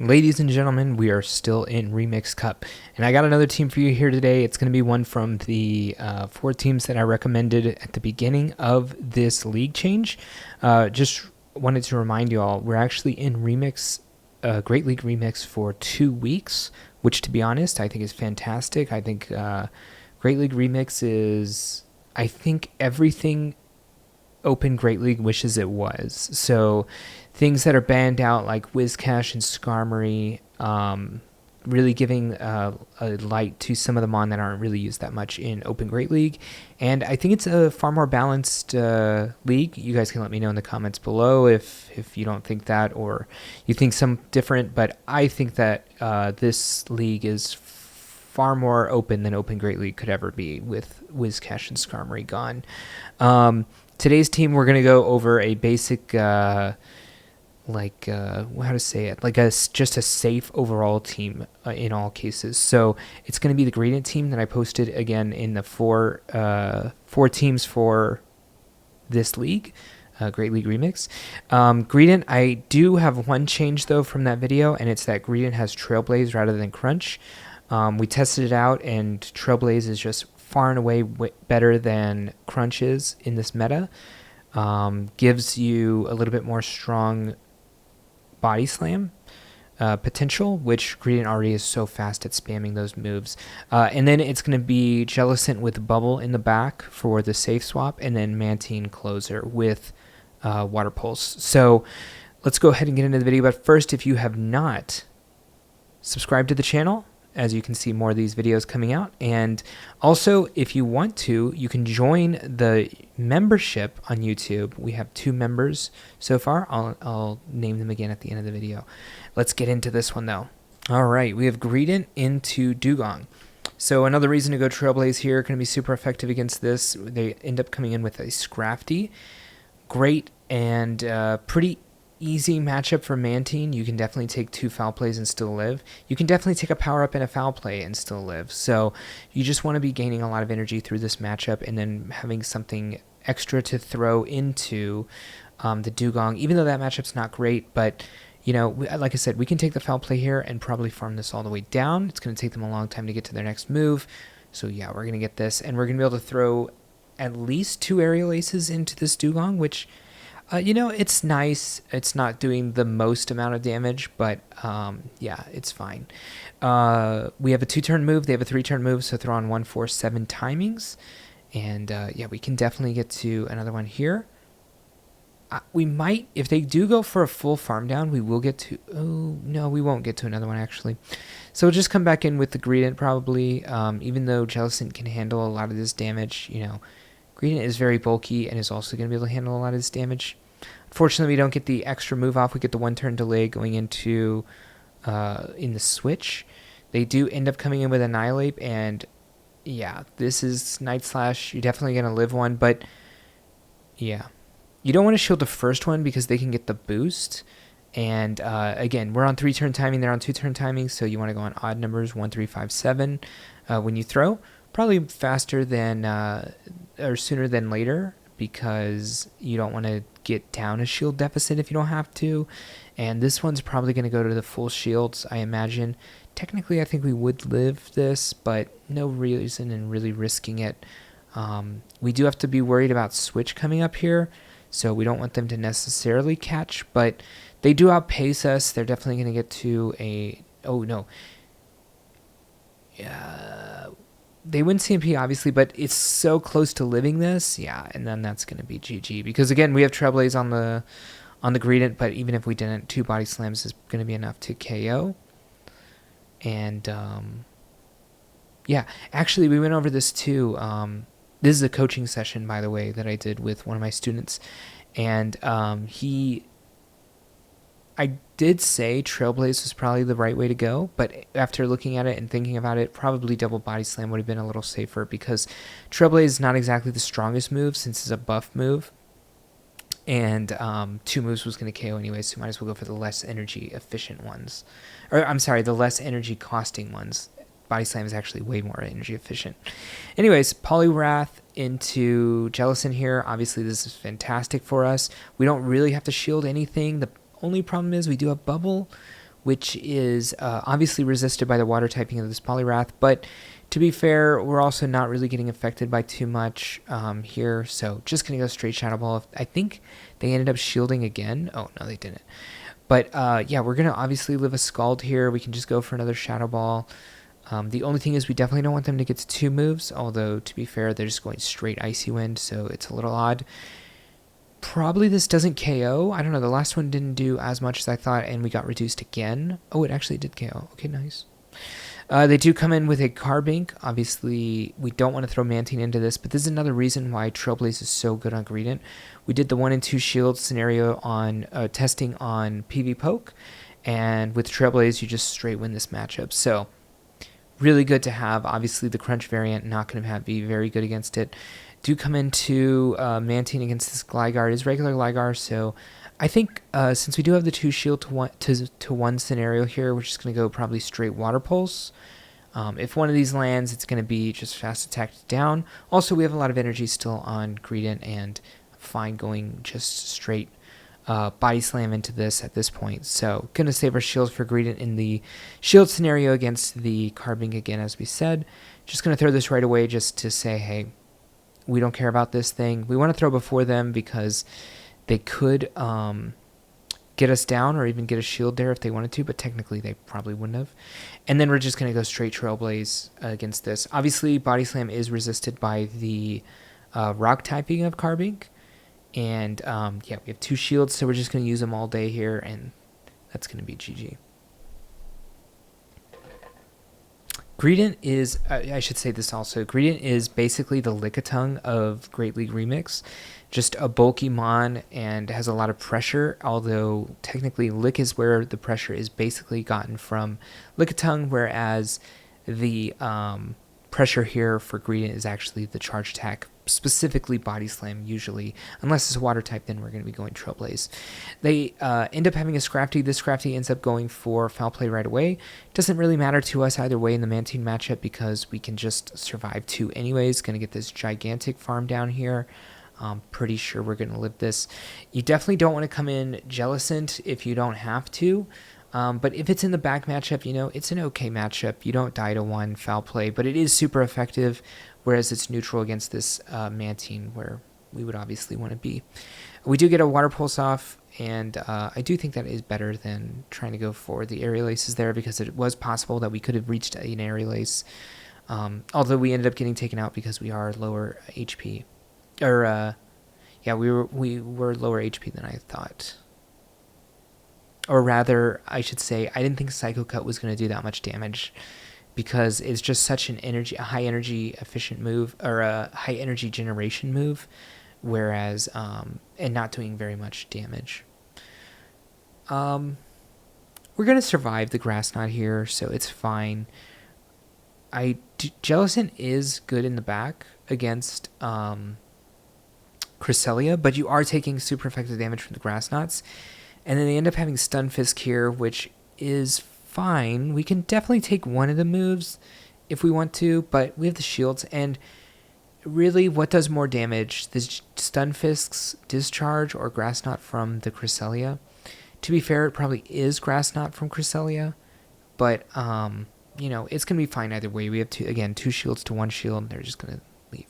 Ladies and gentlemen, we are still in Remix Cup, and I got another team for you here today. It's going to be one from the 4 teams that I recommended at the beginning of this league change. Just wanted to remind you all, we're actually in Remix, Great League Remix for 2 weeks, which to be honest, I think is fantastic. I think Great League Remix is, I think everything Open Great League wishes it was. So things that are banned out like Whiscash and Skarmory, really giving a light to some of the mon that aren't really used that much in Open Great League. And I think it's a far more balanced league. You guys can let me know in the comments below if you don't think that or you think some different. But I think that this league is far more open than Open Great League could ever be with Whiscash and Skarmory gone. Today's team, we're going to go over a basic, how to say it, like just a safe overall team in all cases. So it's going to be the Greedent team that I posted again in the four teams for this league, Great League Remix. Greedent, I do have one change though from that video, and it's that Greedent has Trailblaze rather than Crunch. We tested it out, and Trailblaze is just far and away better than Crunch is in this meta. Gives you a little bit more strong body slam potential, which Greedent already is so fast at spamming those moves. And then it's going to be Jellicent with Bubble in the back for the safe swap, and then Mantine closer with Water Pulse. So let's go ahead and get into the video. But first, if you have not subscribed to the channel, as you can see more of these videos coming out. And also, if you want to, you can join the membership on YouTube. We have 2 members so far. I'll name them again at the end of the video. Let's get into this one though. All right, we have Greedent into Dugong. So another reason to go Trailblaze here, going to be super effective against this. They end up coming in with a Scrafty. Great and pretty easy matchup for Mantine. You can definitely take 2 foul plays and still live. You can definitely take a power up and a foul play and still live. So you just want to be gaining a lot of energy through this matchup and then having something extra to throw into the Dugong, even though that matchup's not great. But, you know, like I said, we can take the foul play here and probably farm this all the way down. It's going to take them a long time to get to their next move. So yeah, we're going to get this, and we're going to be able to throw at least 2 aerial aces into this Dugong, which you know, it's nice. It's not doing the most amount of damage, but yeah, it's fine. We have a 2-turn move. They have a 3-turn move, so throw on 1, 4, 7 timings. And yeah, we can definitely get to another one here. We might, if they do go for a full farm down, we will get to, oh, no, we won't get to another one actually. So we'll just come back in with the Greedent probably, even though Jellicent can handle a lot of this damage, you know. Greedent is very bulky and is also going to be able to handle a lot of this damage. Unfortunately, we don't get the extra move off. We get the 1-turn delay going into in the switch. They do end up coming in with Annihilate, and yeah, this is Night Slash. You're definitely going to live one, but yeah. You don't want to shield the first one because they can get the boost. And again, we're on 3-turn timing. They're on 2-turn timing, so you want to go on odd numbers, 1, 3, 5, 7 when you throw. Probably faster than or sooner than later, because you don't want to get down a shield deficit if you don't have to. And this one's probably going to go to the full shields, I imagine. Technically, I think we would live this, but no reason in really risking it. We do have to be worried about switch coming up here, so we don't want them to necessarily catch, but they do outpace us. They're definitely going to get to a... Oh, no. Yeah... They win CMP, obviously, but it's so close to living this. Yeah, and then that's going to be GG. Because, again, we have Trailblaze on the Greedent, but even if we didn't, 2 body slams is going to be enough to KO. And, yeah, actually, we went over this, too. This is a coaching session, by the way, that I did with one of my students. And I did say Trailblaze was probably the right way to go, but after looking at it and thinking about it, probably double body slam would have been a little safer, because Trailblaze is not exactly the strongest move since it's a buff move, and 2 moves was going to KO anyway, so you might as well go for the less energy efficient ones. Or, I'm sorry, the less energy costing ones. Body slam is actually way more energy efficient. Anyways, Poliwrath into Jellicent here. Obviously, this is fantastic for us. We don't really have to shield anything. The only problem is we do have Bubble, which is obviously resisted by the water typing of this Poliwrath, but to be fair, we're also not really getting affected by too much here, so just going to go straight Shadow Ball. I think they ended up shielding again. Oh, no, they didn't. But yeah, we're going to obviously live a Scald here. We can just go for another Shadow Ball. The only thing is we definitely don't want them to get to 2 moves, although to be fair, they're just going straight Icy Wind, so it's a little odd. Probably this doesn't KO. I don't know, the last one didn't do as much as I thought, and we got reduced again. Oh, it actually did KO. Okay, nice. They do come in with a Carbink. Obviously, we don't want to throw Mantine into this, but this is another reason why Trailblaze is so good on Greedent. We did the 1 and 2 shield scenario on testing on PV Poke, and with Trailblaze, you just straight win this matchup. So, really good to have. Obviously, the Crunch variant, not going to be very good against it. Do come into Mantine against this Gligar. It is regular Gligar, so I think since we do have the 2 shield to 1 scenario here, we're just going to go probably straight Water Pulse. If one of these lands, it's going to be just fast attacked down. Also, we have a lot of energy still on Greedent, and fine going just straight Body Slam into this at this point. So, going to save our shields for Greedent in the shield scenario against the Carbink again, as we said. Just going to throw this right away just to say, hey, we don't care about this thing. We want to throw before them because they could get us down or even get a shield there if they wanted to, but technically they probably wouldn't have. And then we're just going to go straight Trailblaze against this. Obviously, Body Slam is resisted by the rock typing of Carbink. And yeah, we have 2 shields, so we're just going to use them all day here, and that's going to be GG. Greedent is, I should say this also, Greedent is basically the Lickitung of Great League Remix. Just a bulky mon and has a lot of pressure, although technically Lick is where the pressure is basically gotten from Lickitung, whereas the pressure here for Greedent is actually the charge attack, specifically Body Slam usually. Unless it's a water type, then we're going to be going Trailblaze. They end up having a Scrafty. This Scrafty ends up going for Foul Play right away. Doesn't really matter to us either way in the Mantine matchup because we can just survive 2 anyways. Going to get this gigantic farm down here. I'm pretty sure we're going to live this. You definitely don't want to come in Jellicent if you don't have to. But if it's in the back matchup, you know, it's an okay matchup. You don't die to 1 Foul Play, but it is super effective, whereas it's neutral against this Mantine, where we would obviously want to be. We do get a Water Pulse off, and I do think that is better than trying to go for the Aerial Aces there, because it was possible that we could have reached an Aerial Ace, although we ended up getting taken out because we are lower HP. Or, yeah, we were lower HP than I thought. Or rather, I should say, I didn't think Psycho Cut was going to do that much damage because it's just such an a high energy efficient move, or a high energy generation move, whereas, and not doing very much damage. We're going to survive the Grass Knot here, so it's fine. Jellicent is good in the back against Cresselia, but you are taking super effective damage from the Grass Knots. And then they end up having Stunfisk here, which is fine. We can definitely take one of the moves if we want to, but we have the shields. And really, what does more damage? The Stunfisk's Discharge or Grass Knot from the Cresselia? To be fair, it probably is Grass Knot from Cresselia, but, you know, it's going to be fine either way. We have, 2 shields to 1 shield, and they're just going to leave.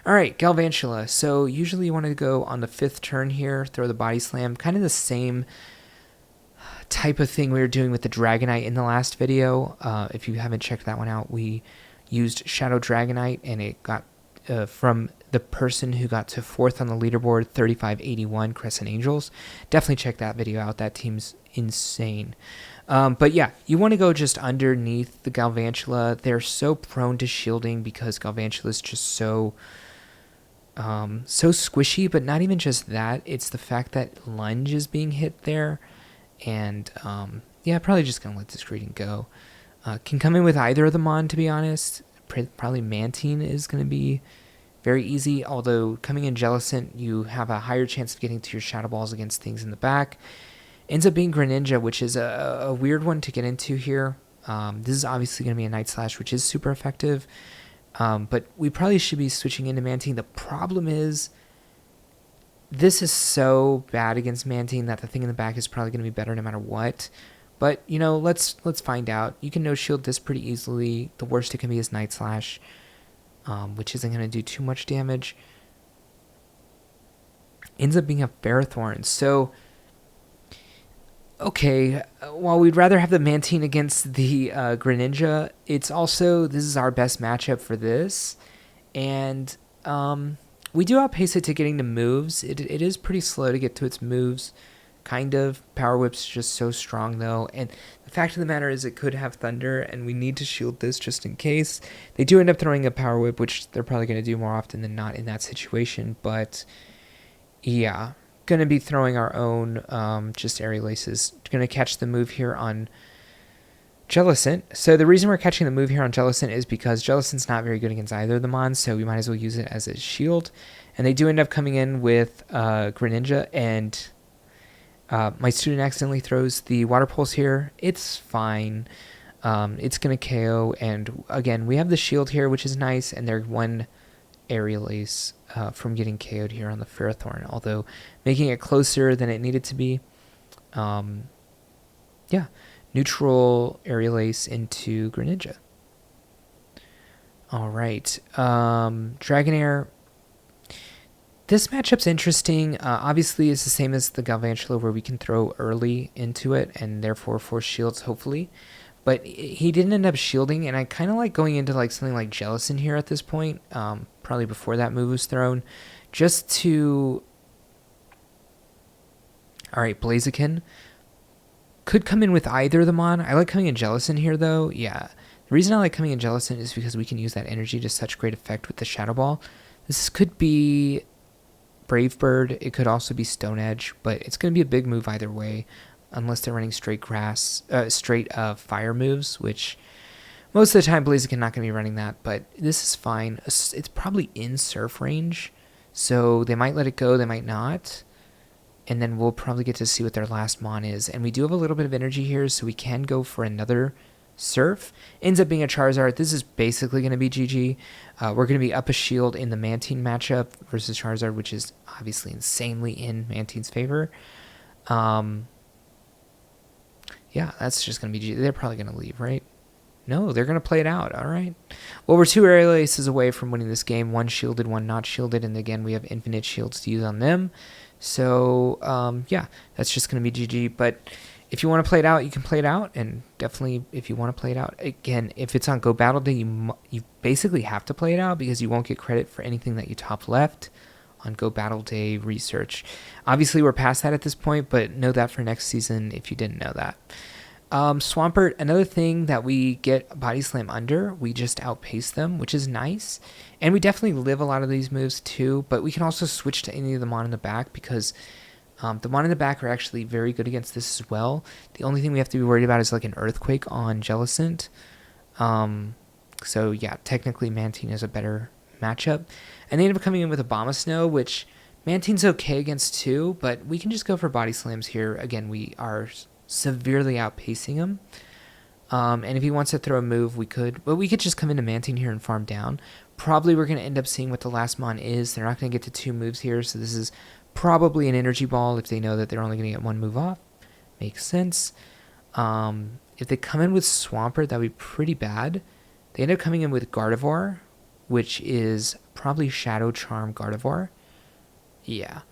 All right, Galvantula. So usually you want to go on the 5th turn here, throw the Body Slam. Kind of the same type of thing we were doing with the Dragonite in the last video. If you haven't checked that one out, we used Shadow Dragonite, and it got from the person who got to 4th on the leaderboard, 3581 Crescent Angels. Definitely check that video out. That team's insane. But yeah, you want to go just underneath the Galvantula. They're so prone to shielding because Galvantula is just so squishy, but not even just that. It's the fact that Lunge is being hit there. And yeah, probably just going to let this Greedent go. Can come in with either of them on, to be honest. Probably Mantine is going to be very easy, although coming in Jellicent, you have a higher chance of getting to your Shadow Balls against things in the back. Ends up being Greninja, which is a weird one to get into here. This is obviously going to be a Night Slash, which is super effective. But we probably should be switching into Mantine. The problem is, this is so bad against Mantine that the thing in the back is probably going to be better no matter what. But, let's find out. You can no-shield this pretty easily. The worst it can be is Night Slash, which isn't going to do too much damage. Ends up being a Ferrothorn. So, okay, while we'd rather have the Mantine against the Greninja, this is our best matchup for this. And we do outpace it to getting to moves. It is pretty slow to get to its moves. Kind of. Power Whip's just so strong, though. And the fact of the matter is it could have Thunder, and we need to shield this just in case. They do end up throwing a Power Whip, which they're probably going to do more often than not in that situation. But, yeah. Going to be throwing our own just Aerial Aces. Going to catch the move here on Jellicent. So the reason we're catching the move here on Jellicent is because Jellicent's not very good against either of the Mons, so we might as well use it as a shield. And they do end up coming in with Greninja, and my student accidentally throws the Water Pulse here. It's fine. It's going to KO, and again, we have the shield here, which is nice, and they're one Aerial Ace from getting KO'd here on the Ferrothorn, although making it closer than it needed to be. Yeah, neutral Aerial Ace into Greninja. All right, Dragonair. This matchup's interesting. Obviously, it's the same as the Galvantula, where we can throw early into it and therefore force shields, hopefully. But he didn't end up shielding, and I kind of like going into like something like Jellicent here at this point, probably before that move was thrown, just to... All right, Blaziken could come in with either of them on. I like coming in Jellicent here, though. Yeah, the reason I like coming in Jellicent is because we can use that energy to such great effect with the Shadow Ball. This could be Brave Bird. It could also be Stone Edge, but it's going to be a big move either way, unless they're running straight fire moves, which most of the time Blaziken not going to be running that, but this is fine. It's probably in Surf range, so they might let it go, they might not, and then we'll probably get to see what their last Mon is. And we do have a little bit of energy here, so we can go for another Surf. Ends up being a Charizard. This is basically going to be GG. We're going to be up a shield in the Mantine matchup versus Charizard, which is obviously insanely in Mantine's favor. Yeah, that's just going to be GG. They're probably going to leave, right? No, they're going to play it out. All right. Well, we're 2 Aerial Aces away from winning this game. One shielded, one not shielded. And again, we have infinite shields to use on them. So, yeah, that's just going to be GG. But if you want to play it out, you can play it out. And definitely, if you want to play it out, again, if it's on Go Battle Day, you basically have to play it out because you won't get credit for anything that you top left on Go Battle Day research. Obviously, we're past that at this point, but know that for next season if you didn't know that. Swampert, another thing that we get Body Slam under, we just outpace them, which is nice. And we definitely live a lot of these moves too, but we can also switch to any of the Mon in the back because the Mon in the back are actually very good against this as well. The only thing we have to be worried about is like an Earthquake on Jellicent. So yeah, technically Mantine is a better matchup. And they end up coming in with Abomasnow, which Mantine's okay against too, but we can just go for Body Slams here. Again, we are severely outpacing him. And if he wants to throw a move, we could. But we could just come into Mantine here and farm down. Probably we're going to end up seeing what the last Mon is. They're not going to get to 2 moves here, so this is probably an Energy Ball if they know that they're only going to get 1 move off. Makes sense. If they come in with Swampert, that would be pretty bad. They end up coming in with Gardevoir, which is probably Shadow Charm Gardevoir. Yeah.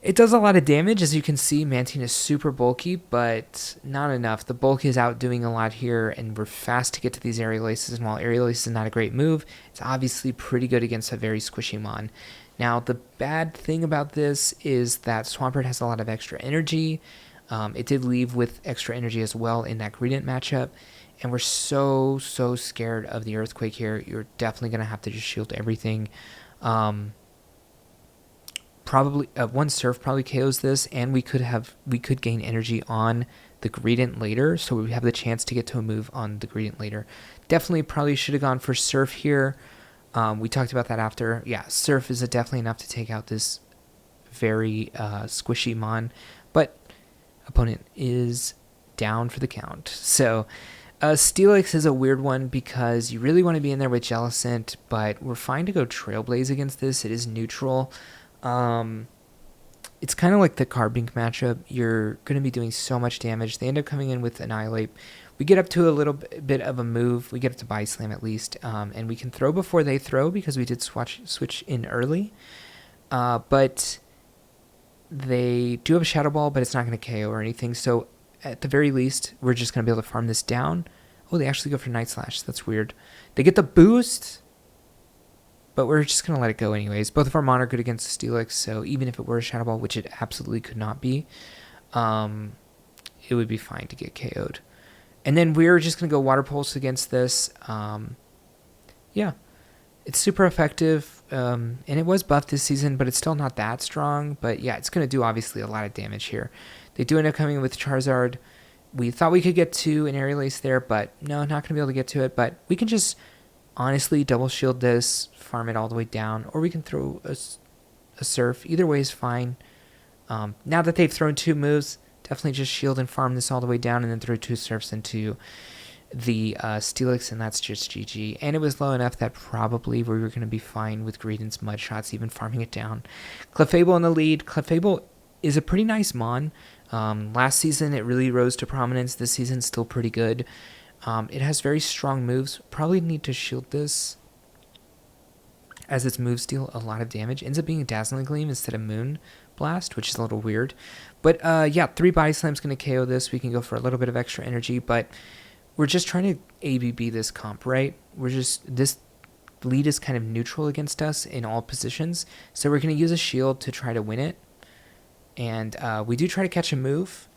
It does a lot of damage. As you can see, Mantine is super bulky, but not enough. The bulk is outdoing a lot here, and we're fast to get to these Aerial Aces. And while Aerial Aces is not a great move, it's obviously pretty good against a very squishy Mon. Now, the bad thing about this is that Swampert has a lot of extra energy. It did leave with extra energy as well in that Greedent matchup. And we're so scared of the Earthquake here. You're definitely going to have to just shield everything. Probably one Surf probably KOs this, and we could gain energy on the Greedent later, so we have the chance to get to a move on the Greedent later. Definitely probably should have gone for Surf here. We talked about that after. Yeah, Surf is definitely enough to take out this very squishy Mon, but opponent is down for the count. So Steelix is a weird one because you really want to be in there with Jellicent, but we're fine to go Trailblaze against this. It is neutral. it's kind of like the Carbink matchup. You're going to be doing so much damage. They end up coming in with Annihilate. We get up to a little bit of a move. We get up to Body Slam at least. And we can throw before they throw because we did switch in early. But they do have a Shadow Ball, but it's not going to KO or anything. So at the very least, we're just going to be able to farm this down. Oh, they actually go for Night Slash. That's weird. They get the boost, but we're just going to let it go anyways. Both of our Mon are good against Steelix, so even if it were a Shadow Ball, which it absolutely could not be, it would be fine to get KO'd. And then we're just going to go Water Pulse against this. Yeah, it's super effective, and it was buffed this season, but it's still not that strong. But yeah, it's going to do obviously a lot of damage here. They do end up coming with Charizard. We thought we could get to an Aerial Ace there, but no, not going to be able to get to it. But we can just honestly double shield this, farm it all the way down, or we can throw a Surf. Either way is fine. Now that they've thrown 2 moves, definitely just shield and farm this all the way down, and then throw 2 Surfs into the Steelix, and that's just GG. And it was low enough that probably we were going to be fine with Greedent's Mud Shots, even farming it down. Clefable in the lead. Clefable is a pretty nice Mon. Last season, it really rose to prominence. This season, still pretty good. It has very strong moves. Probably need to shield this, as its moves deal a lot of damage. Ends up being a Dazzling Gleam instead of Moon Blast, which is a little weird. But yeah, 3 Body Slam's going to KO this. We can go for a little bit of extra energy, but we're just trying to ABB this comp, right? This lead is kind of neutral against us in all positions, so we're going to use a shield to try to win it. And we do try to catch a move,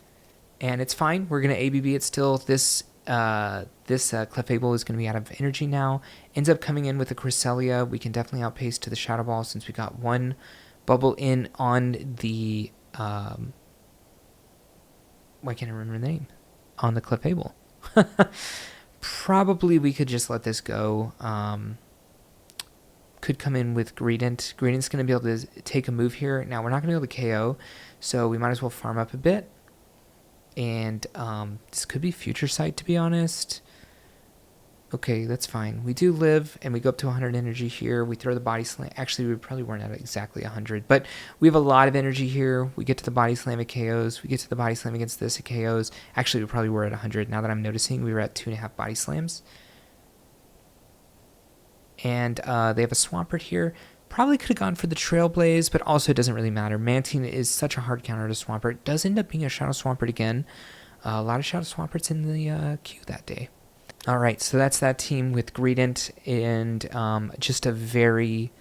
and it's fine. We're going to ABB it still. This Clefable is going to be out of energy now. Ends up coming in with a Cresselia. We can definitely outpace to the Shadow Ball since we got 1 bubble in on the... why can't I remember the name? On the Clefable. Probably we could just let this go. Could come in with Greedent. Greedent's going to be able to take a move here. Now, we're not going to be able to KO, so we might as well farm up a bit. And this could be Future Sight, to be honest. Okay, that's fine. We do live, and we go up to 100 energy here. We throw the Body Slam. Actually, we probably weren't at exactly 100, but we have a lot of energy here. We get to the Body Slam, it KOs. We get to the Body Slam against this, it KOs. Actually, we probably were at 100. Now that I'm noticing, we were at 2.5 Body Slams. And they have a Swampert here. Probably could have gone for the Trailblaze, but also it doesn't really matter. Mantine is such a hard counter to Swampert. It does end up being a Shadow Swampert again. A lot of Shadow Swamperts in the queue that day. All right, so that's that team with Greedent and just a very,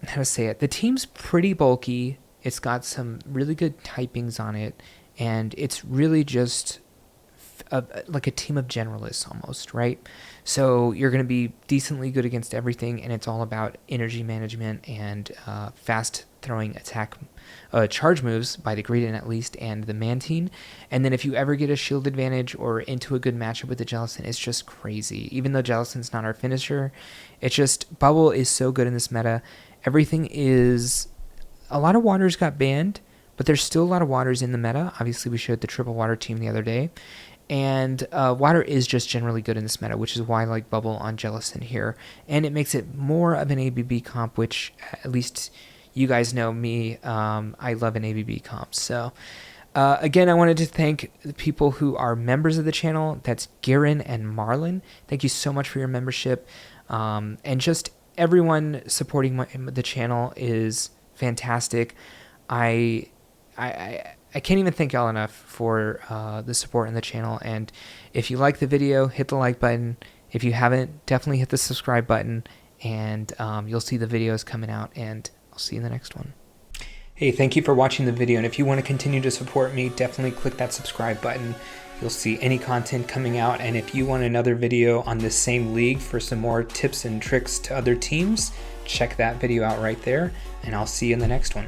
how to say it, the team's pretty bulky. It's got some really good typings on it, and it's really just like a team of generalists almost, right? So you're going to be decently good against everything, and it's all about energy management and fast throwing attack charge moves by the Greedent at least, and the Mantine. And then if you ever get a shield advantage or into a good matchup with the Jellicent, it's just crazy. Even though Jellicent's not our finisher, it's just, Bubble is so good in this meta. Everything is, a lot of waters got banned, but there's still a lot of waters in the meta. Obviously, we showed the triple water team the other day. And water is just generally good in this meta, which is why I like Bubble on Jellicent here. And it makes it more of an ABB comp, which at least you guys know me. I love an ABB comp. So again, I wanted to thank the people who are members of the channel. That's Garen and Marlon. Thank you so much for your membership. And just everyone supporting the channel is fantastic. I can't even thank y'all enough for the support in the channel. And if you like the video, hit the like button. If you haven't, definitely hit the subscribe button, and you'll see the videos coming out, and I'll see you in the next one. Hey, thank you for watching the video, and if you want to continue to support me, definitely click that subscribe button. You'll see any content coming out, and if you want another video on this same league for some more tips and tricks to other teams, check that video out right there, and I'll see you in the next one.